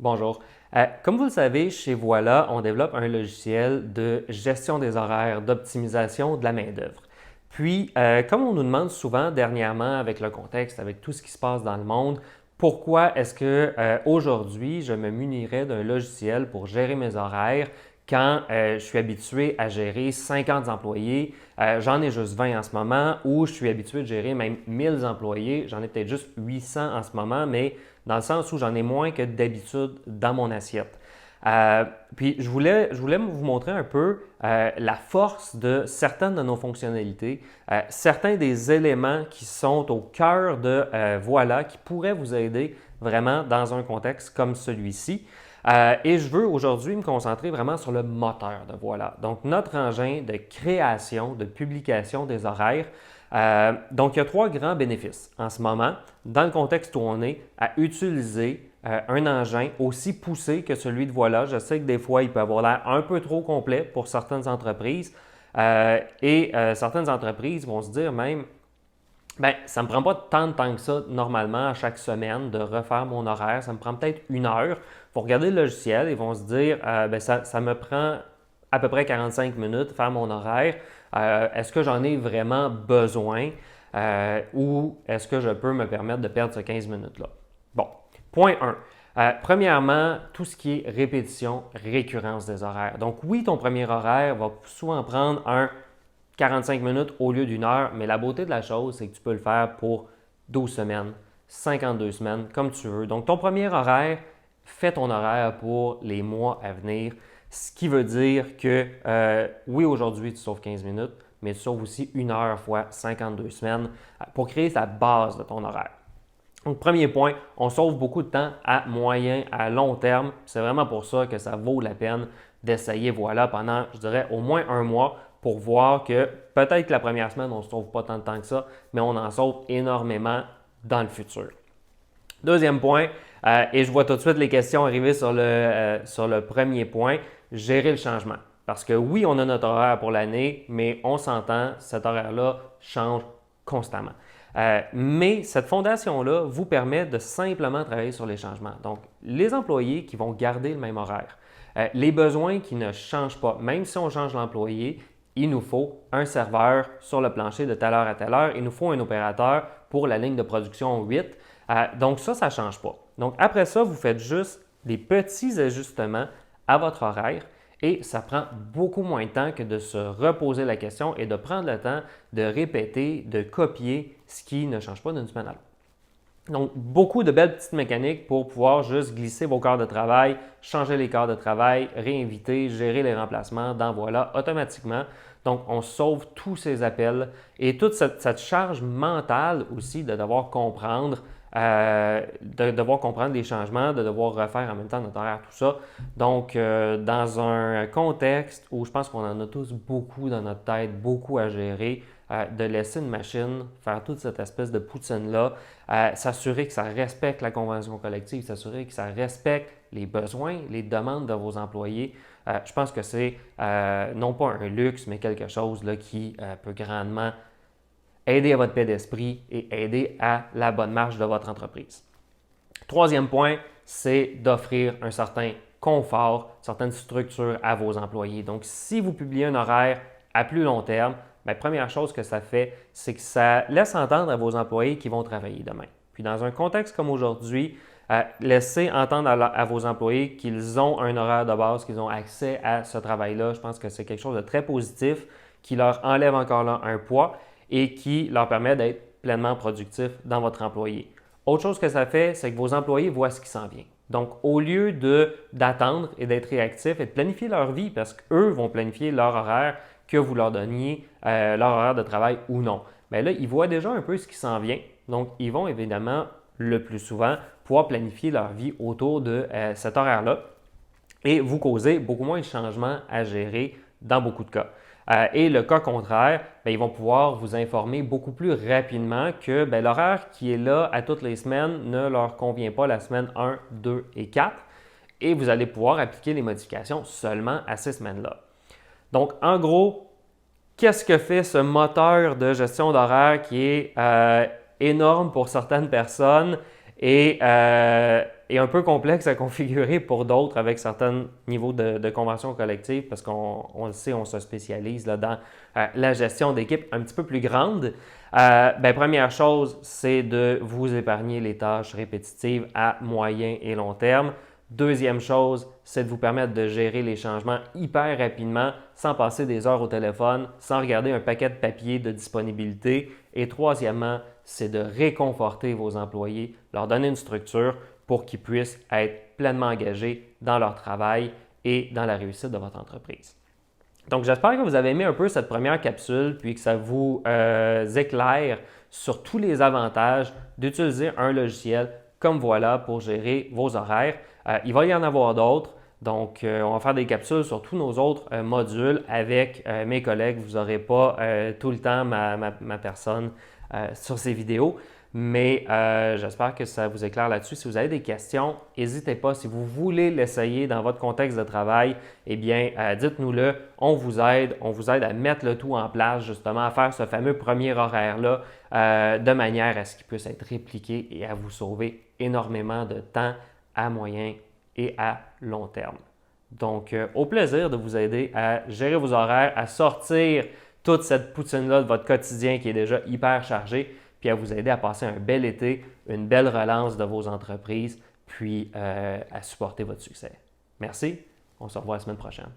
Bonjour. Comme vous le savez, chez Voilà, on développe un logiciel de gestion des horaires, d'optimisation de la main-d'œuvre. Puis, comme on nous demande souvent dernièrement avec le contexte, avec tout ce qui se passe dans le monde, pourquoi est-ce que aujourd'hui je me munirais d'un logiciel pour gérer mes horaires quand je suis habitué à gérer 50 employés, j'en ai juste 20 en ce moment, ou je suis habitué de gérer même 1000 employés, j'en ai peut-être juste 800 en ce moment, mais dans le sens où j'en ai moins que d'habitude dans mon assiette. Puis je voulais vous montrer un peu la force de certaines de nos fonctionnalités, certains des éléments qui sont au cœur de Voilà, qui pourraient vous aider vraiment dans un contexte comme celui-ci. Et je veux aujourd'hui me concentrer vraiment sur le moteur de Voilà. Donc, notre engin de création, de publication des horaires. Donc, il y a trois grands bénéfices en ce moment, dans le contexte où on est, à utiliser un engin aussi poussé que celui de Voilà. Je sais que des fois, il peut avoir l'air un peu trop complet pour certaines entreprises. Certaines entreprises vont se dire même, ben, ça ne me prend pas tant de temps que ça, normalement, à chaque semaine, de refaire mon horaire. Ça me prend peut-être 1 heure. Ils vont regarder le logiciel et vont se dire, ben, ça me prend à peu près 45 minutes faire mon horaire. Est-ce que j'en ai vraiment besoin ou est-ce que je peux me permettre de perdre ces 15 minutes-là? Bon, point 1. Premièrement, tout ce qui est répétition, récurrence des horaires. Donc oui, ton premier horaire va souvent prendre 45 minutes au lieu d'1 heure, mais la beauté de la chose, c'est que tu peux le faire pour 12 semaines, 52 semaines, comme tu veux. Donc ton premier horaire, fais ton horaire pour les mois à venir, ce qui veut dire que oui, aujourd'hui, tu sauves 15 minutes, mais tu sauves aussi 1 heure fois 52 semaines pour créer sa base de ton horaire. Donc, premier point, on sauve beaucoup de temps à moyen, à long terme. C'est vraiment pour ça que ça vaut la peine d'essayer Voilà pendant, je dirais, au moins 1 mois pour voir que peut-être que la première semaine, on ne sauve pas tant de temps que ça, mais on en sauve énormément dans le futur. Deuxième point, et je vois tout de suite les questions arriver sur le premier point, gérer le changement. Parce que oui, on a notre horaire pour l'année, mais on s'entend, cet horaire-là change constamment. Mais cette fondation-là vous permet de simplement travailler sur les changements. Donc, les employés qui vont garder le même horaire, les besoins qui ne changent pas, même si on change l'employé, il nous faut un serveur sur le plancher de telle heure à telle heure, il nous faut un opérateur pour la ligne de production 8. Donc ça ne change pas. Donc après ça, vous faites juste des petits ajustements à votre horaire et ça prend beaucoup moins de temps que de se reposer la question et de prendre le temps de répéter, de copier ce qui ne change pas d'une semaine à l'autre. Donc, beaucoup de belles petites mécaniques pour pouvoir juste glisser vos quarts de travail, changer les quarts de travail, réinviter, gérer les remplacements dans Voilà automatiquement. Donc, on sauve tous ces appels et toute cette charge mentale aussi de devoir comprendre les changements, de devoir refaire en même temps notre horaire, tout ça. Donc, dans un contexte où je pense qu'on en a tous beaucoup dans notre tête, beaucoup à gérer, de laisser une machine faire toute cette espèce de poutine-là, s'assurer que ça respecte la convention collective, s'assurer que ça respecte les besoins, les demandes de vos employés. Je pense que c'est non pas un luxe, mais quelque chose là, qui peut grandement aider à votre paix d'esprit et aider à la bonne marche de votre entreprise. Troisième point, c'est d'offrir un certain confort, certaines structures à vos employés. Donc, si vous publiez un horaire à plus long terme, bien, première chose que ça fait, c'est que ça laisse entendre à vos employés qu'ils vont travailler demain. Puis dans un contexte comme aujourd'hui, laissez entendre à vos employés qu'ils ont un horaire de base, qu'ils ont accès à ce travail-là. Je pense que c'est quelque chose de très positif qui leur enlève encore là un poids et qui leur permet d'être pleinement productifs dans votre employé. Autre chose que ça fait, c'est que vos employés voient ce qui s'en vient. Donc, au lieu d'attendre et d'être réactifs et de planifier leur vie, parce qu'eux vont planifier leur horaire, que vous leur donniez leur horaire de travail ou non. Bien là, ils voient déjà un peu ce qui s'en vient. Donc, ils vont évidemment, le plus souvent, pouvoir planifier leur vie autour de cet horaire-là et vous causer beaucoup moins de changements à gérer dans beaucoup de cas. Et le cas contraire, bien, ils vont pouvoir vous informer beaucoup plus rapidement que bien, l'horaire qui est là à toutes les semaines ne leur convient pas la semaine 1, 2 et 4 et vous allez pouvoir appliquer les modifications seulement à ces semaines-là. Donc, en gros, qu'est-ce que fait ce moteur de gestion d'horaire qui est énorme pour certaines personnes et est un peu complexe à configurer pour d'autres avec certains niveaux de convention collective parce qu'on le sait, on se spécialise là, dans la gestion d'équipes un petit peu plus grandes. Première chose, c'est de vous épargner les tâches répétitives à moyen et long terme. Deuxième chose, c'est de vous permettre de gérer les changements hyper rapidement sans passer des heures au téléphone, sans regarder un paquet de papier de disponibilité. Et troisièmement, c'est de réconforter vos employés, leur donner une structure pour qu'ils puissent être pleinement engagés dans leur travail et dans la réussite de votre entreprise. Donc, j'espère que vous avez aimé un peu cette première capsule, puis que ça vous éclaire sur tous les avantages d'utiliser un logiciel comme Voilà pour gérer vos horaires. Il va y en avoir d'autres. Donc, on va faire des capsules sur tous nos autres modules avec mes collègues. Vous n'aurez pas tout le temps ma personne sur ces vidéos. Mais j'espère que ça vous éclaire là-dessus. Si vous avez des questions, n'hésitez pas. Si vous voulez l'essayer dans votre contexte de travail, eh bien, dites-nous-le. On vous aide à mettre le tout en place, justement, à faire ce fameux premier horaire-là de manière à ce qu'il puisse être répliqué et à vous sauver énormément de temps à moyen et à long terme. Donc, au plaisir de vous aider à gérer vos horaires, à sortir toute cette poutine-là de votre quotidien qui est déjà hyper chargé, puis à vous aider à passer un bel été, une belle relance de vos entreprises, puis à supporter votre succès. Merci, on se revoit la semaine prochaine.